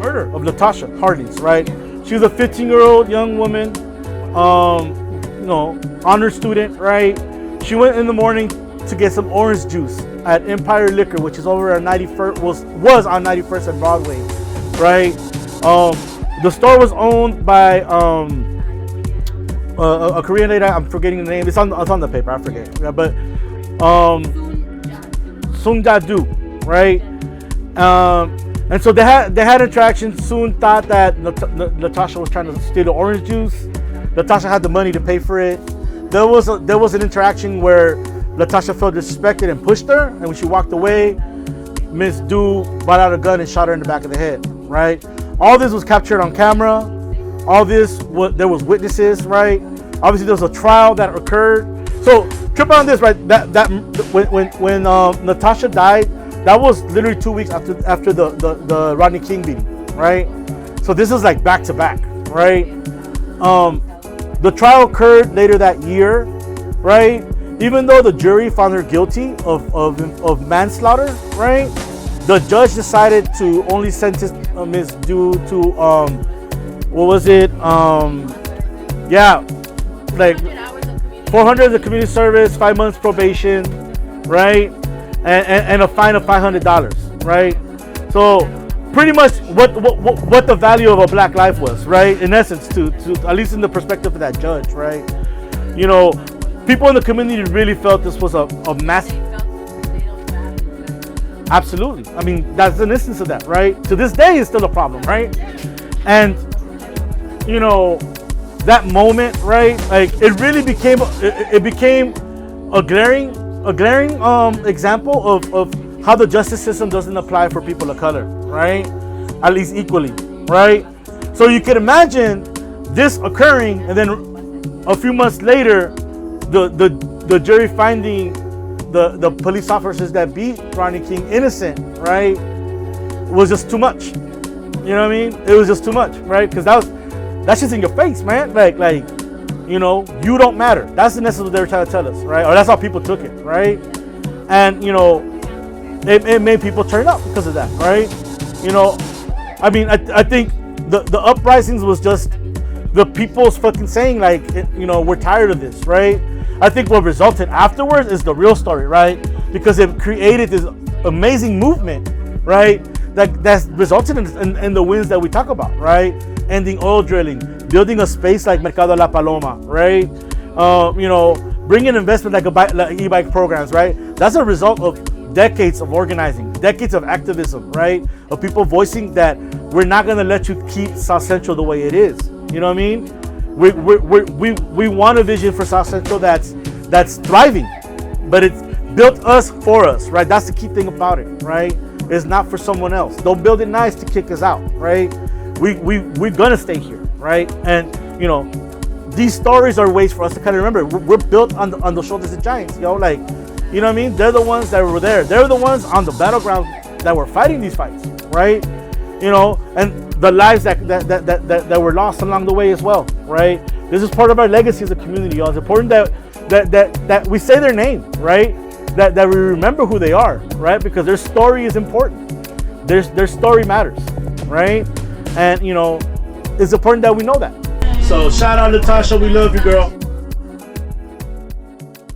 murder of Latasha Harlins, right? She was a 15-year-old young woman, honor student, right? She went in the morning to get some orange juice at Empire Liquor, which is over on 91st, was on 91st and Broadway, right? The store was owned by a Korean lady. I'm forgetting the name. It's on the paper. I forget. Yeah, but Sung Ja-do, right? And so they had interaction. Soon thought that Latasha was trying to steal the orange juice. Latasha had the money to pay for it. There was an interaction where Latasha felt disrespected and pushed her, and when she walked away, Miss Do brought out a gun and shot her in the back of the head, right? All this was captured on camera. All this, there was witnesses, right? Obviously, there was a trial that occurred. So, trip on this, right? When Latasha died, that was literally 2 weeks after the Rodney King beating, right? So this is like back to back, right? The trial occurred later that year, right? Even though the jury found her guilty of manslaughter, right? The judge decided to only sentence Ms. Du to what was it? Like 400 of community service, 5 months probation, right? And a fine of $500, right? So pretty much what the value of a black life was, right? In essence, to at least in the perspective of that judge, right? You know, people in the community really felt this was a massive. Absolutely. I mean, that's an instance of that, right? To this day, it's still a problem, right? And you know, that moment, right? Like it really became a glaring example of how the justice system doesn't apply for people of color, right? At least equally, right? So you can imagine this occurring, and then a few months later, the jury finding the police officers that beat Rodney King innocent, right? Was just too much. You know what I mean? It was just too much, right? Because that's just in your face, man. Like, you know, you don't matter. That's in essence what they were trying to tell us, right? Or that's how people took it, right? And, you know, it made people turn up because of that, right? You know, I mean, I think the uprisings was just the people's fucking saying, like, you know, we're tired of this, right? I think what resulted afterwards is the real story, right? Because it created this amazing movement, right? That's resulted in the wins that we talk about, right? Ending oil drilling, building a space like Mercado La Paloma, right? You know, bringing investment like e-bike programs, right? That's a result of decades of organizing, decades of activism, right? Of people voicing that we're not gonna let you keep South Central the way it is. You know what I mean? We want a vision for South Central that's thriving, but it's built us for us, right? That's the key thing about it, right? It's not for someone else. Don't build it nice to kick us out, right? We're gonna stay here, right? And you know, these stories are ways for us to kind of remember we're built on the shoulders of giants, yo. Like, you know what I mean? They're the ones that were there. They're the ones on the battleground that were fighting these fights, right? You know, and the lives that were lost along the way as well, right? This is part of our legacy as a community, y'all. It's important that we say their name, right? That we remember who they are, right? Because their story is important. Their story matters, right? And you know, it's important that we know that. So shout out Latasha, we love you, girl.